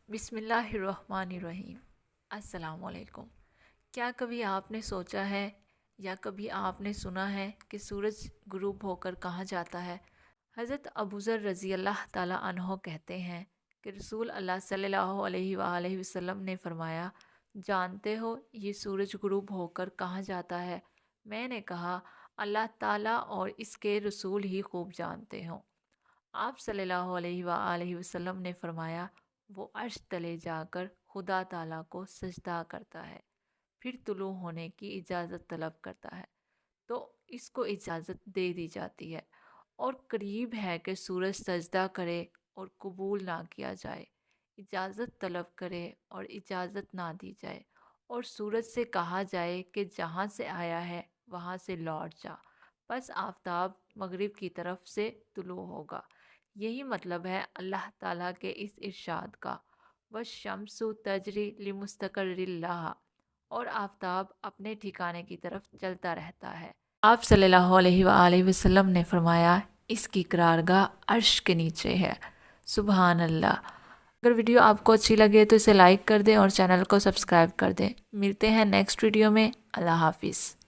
بسم اللہ الرحمن الرحیم۔ السلام علیکم۔ کیا کبھی آپ نے سوچا ہے یا کبھی آپ نے سنا ہے کہ سورج غروب ہو کر کہاں جاتا ہے؟ حضرت ابوذر رضی اللہ تعالیٰ عنہ کہتے ہیں کہ رسول اللہ صلی اللہ علیہ وآلہ وسلم نے فرمایا، جانتے ہو یہ سورج غروب ہو کر کہاں جاتا ہے؟ میں نے کہا، اللہ تعالیٰ اور اس کے رسول ہی خوب جانتے ہوں۔ آپ صلی اللہ علیہ وآلہ وسلم نے فرمایا، وہ عرش تلے جا کر خدا تعالیٰ کو سجدہ کرتا ہے، پھر طلوع ہونے کی اجازت طلب کرتا ہے تو اس کو اجازت دے دی جاتی ہے، اور قریب ہے کہ سورج سجدہ کرے اور قبول نہ کیا جائے، اجازت طلب کرے اور اجازت نہ دی جائے، اور سورج سے کہا جائے کہ جہاں سے آیا ہے وہاں سے لوٹ جا، پس آفتاب مغرب کی طرف سے طلوع ہوگا۔ یہی مطلب ہے اللہ تعالیٰ کے اس ارشاد کا، وَالشَّمْسُ تَجْرِی لِمُسْتَقَرٍّ لَہَا، اور آفتاب اپنے ٹھکانے کی طرف چلتا رہتا ہے۔ آپ صلی اللہ علیہ وآلہ وسلم نے فرمایا، اس کی قرارگاہ عرش کے نیچے ہے۔ سبحان اللہ۔ اگر ویڈیو آپ کو اچھی لگے تو اسے لائک کر دیں اور چینل کو سبسکرائب کر دیں۔ ملتے ہیں نیکسٹ ویڈیو میں۔ اللہ حافظ۔